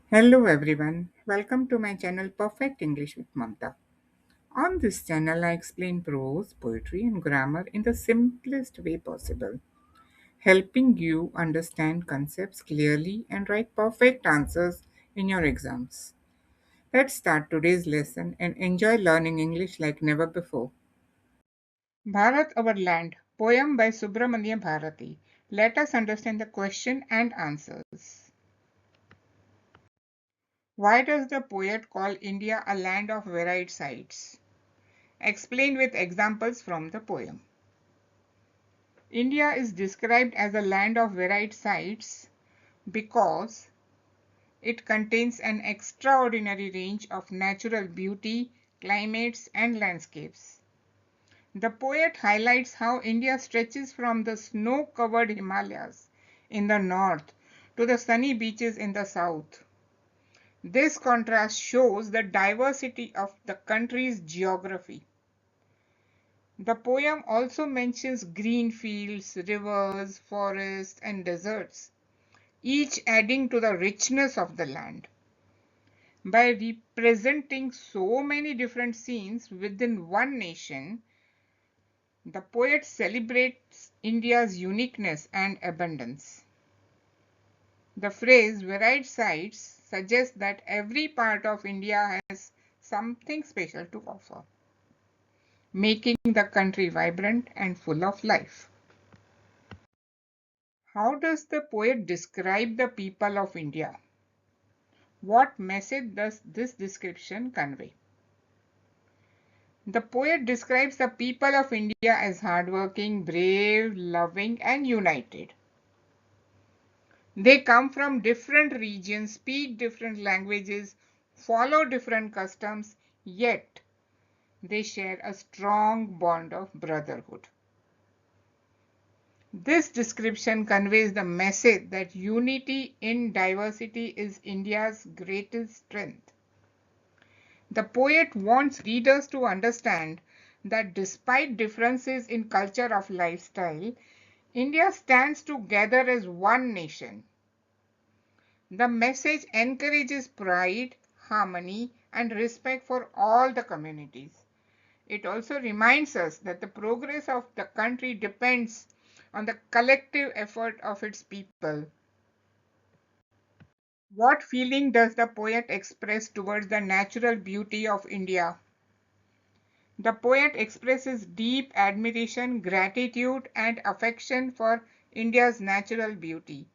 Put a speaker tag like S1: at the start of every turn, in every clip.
S1: Hello everyone, welcome to my channel Perfect English with Mamta. On this channel, I explain prose, poetry, and grammar in the simplest way possible, helping you understand concepts clearly and write perfect answers in your exams. Let's start today's lesson and enjoy learning English like never before. Bharat Our Land, poem by Subramania Bharati. Let us understand the question and answers. Why does the poet call India a land of varied sights? Explained with examples from the poem. India is described as a land of varied sights because it contains an extraordinary range of natural beauty, climates, and landscapes. The poet highlights how India stretches from the snow-covered Himalayas in the north to the sunny beaches in the south. This contrast shows the diversity of the country's geography. The poem also mentions green fields, rivers, forests, and deserts, each adding to the richness of the land. By representing so many different scenes within one nation, the poet celebrates India's uniqueness and abundance. The phrase varied sights suggests that every part of India has something special to offer, making the country vibrant and full of life. How does the poet describe the people of India? What message does this description convey? The poet describes the people of India as hardworking, brave, loving, and united. They come from different regions, speak different languages, follow different customs, yet they share a strong bond of brotherhood. This description conveys the message that unity in diversity is India's greatest strength. The poet wants readers to understand that despite differences in culture of lifestyle, India stands together as one nation. The message encourages pride, harmony, and respect for all the communities. It also reminds us that the progress of the country depends on the collective effort of its people. What feeling does the poet express towards the natural beauty of India? The poet expresses deep admiration, gratitude, and affection for India's natural beauty.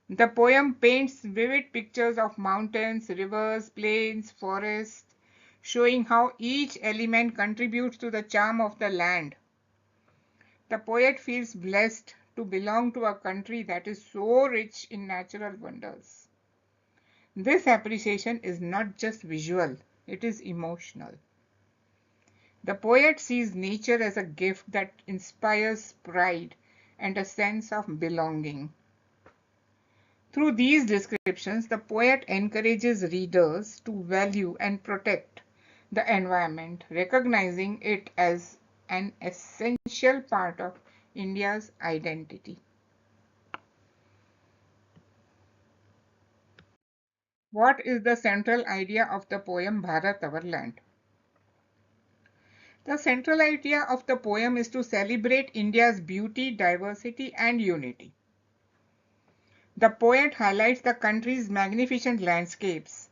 S1: The poem paints vivid pictures of mountains, rivers, plains, forests, showing how each element contributes to the charm of the land. The poet feels blessed to belong to a country that is so rich in natural wonders. This appreciation is not just visual, it is emotional. The poet sees nature as a gift that inspires pride and a sense of belonging. Through these descriptions, the poet encourages readers to value and protect the environment, recognizing it as an essential part of India's identity. What is the central idea of the poem Bharat Our Land? The central idea of the poem is to celebrate India's beauty, diversity, and unity. The poet highlights the country's magnificent landscapes,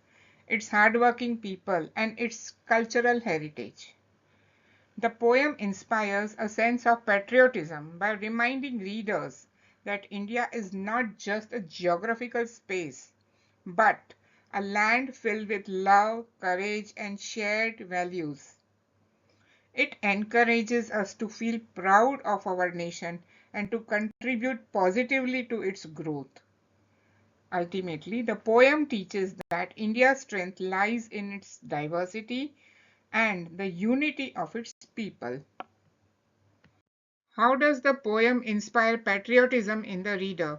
S1: its hardworking people, and its cultural heritage. The poem inspires a sense of patriotism by reminding readers that India is not just a geographical space, but a land filled with love, courage, and shared values. It encourages us to feel proud of our nation and to contribute positively to its growth. Ultimately, the poem teaches that India's strength lies in its diversity and the unity of its people. How does the poem inspire patriotism in the reader?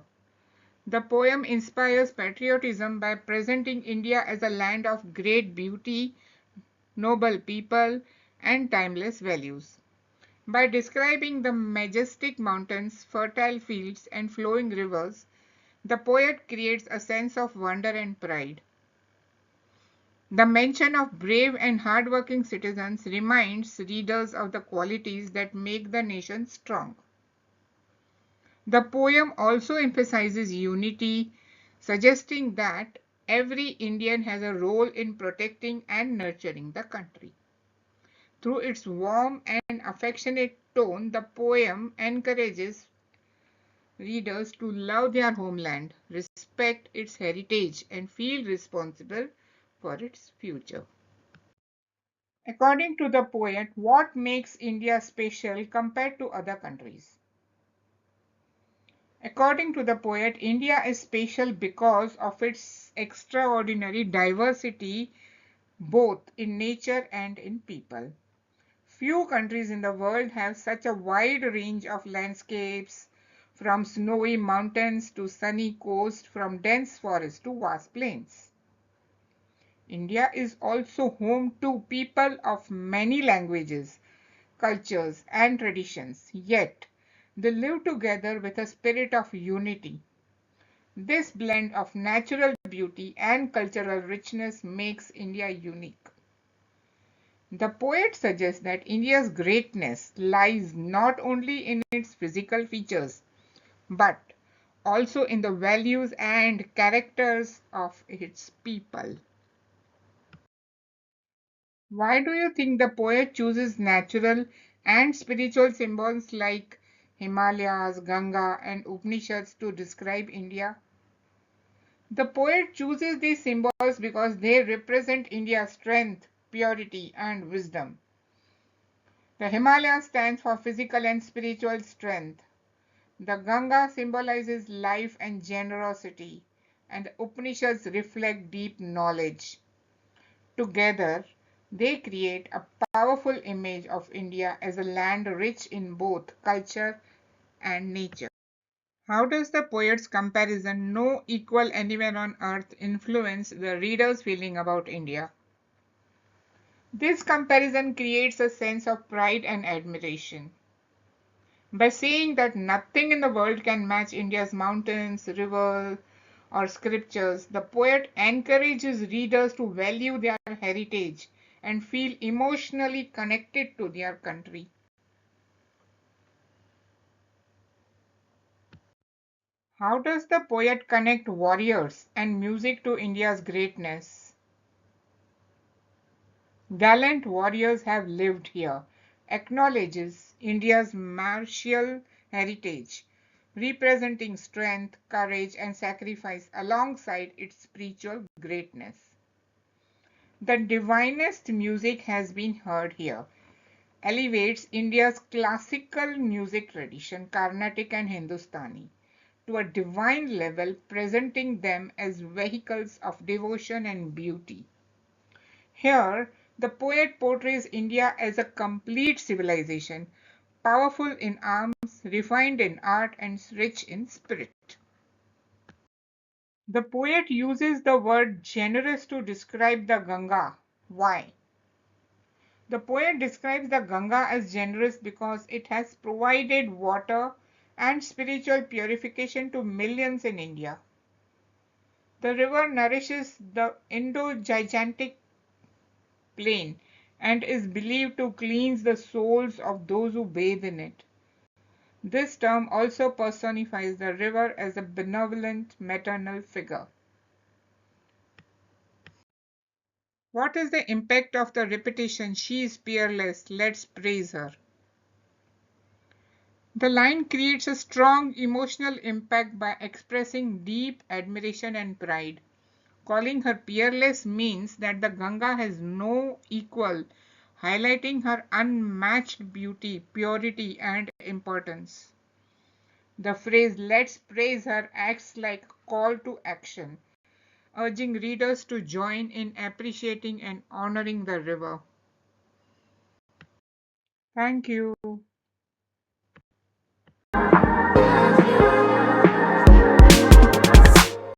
S1: The poem inspires patriotism by presenting India as a land of great beauty, noble people, and timeless values. By describing the majestic mountains, fertile fields, and flowing rivers, The poet creates a sense of wonder and pride. The mention of brave and hardworking citizens reminds readers of the qualities that make the nation strong. The poem also emphasizes unity, suggesting that every Indian has a role in protecting and nurturing the country. Through its warm and affectionate tone, the poem encourages readers to love their homeland, respect its heritage, and feel responsible for its future. According to the poet, what makes India special compared to other countries? According to the poet, India is special because of its extraordinary diversity both in nature and in people. Few countries in the world have such a wide range of landscapes, from snowy mountains to sunny coast, from dense forests to vast plains. India is also home to people of many languages, cultures, and traditions, yet they live together with a spirit of unity. This blend of natural beauty and cultural richness makes India unique. The poet suggests that India's greatness lies not only in its physical features, but also in the values and characters of its people. Why do you think the poet chooses natural and spiritual symbols like Himalayas, Ganga, and Upanishads to describe India? The poet chooses these symbols because they represent India's strength, purity, and wisdom. The Himalaya stands for physical and spiritual strength. The Ganga symbolizes life and generosity, and the Upanishads reflect deep knowledge. Together, they create a powerful image of India as a land rich in both culture and nature. How does the poet's comparison, "no equal anywhere on earth," influence the reader's feeling about India? This comparison creates a sense of pride and admiration. By saying that nothing in the world can match India's mountains, rivers, or scriptures, the poet encourages readers to value their heritage and feel emotionally connected to their country. How does the poet connect warriors and music to India's greatness? Gallant warriors have lived here, acknowledges India's martial heritage, representing strength, courage, and sacrifice alongside its spiritual greatness. The divinest music has been heard here, elevates India's classical music tradition, Carnatic and Hindustani, to a divine level, presenting them as vehicles of devotion and beauty. Here, the poet portrays India as a complete civilization, powerful in arms, refined in art, and rich in spirit. The poet uses the word generous to describe the Ganga. Why? The poet describes the Ganga as generous because it has provided water and spiritual purification to millions in India. The river nourishes the Indo-Gigantic plain and is believed to cleanse the souls of those who bathe in it. This term also personifies the river as a benevolent maternal figure. What is the impact of the repetition, "She is peerless, let's praise her"? The line creates a strong emotional impact by expressing deep admiration and pride. Calling her peerless means that the Ganga has no equal, highlighting her unmatched beauty, purity, and importance. The phrase "let's praise her" acts like a call to action, urging readers to join in appreciating and honoring the river. Thank you.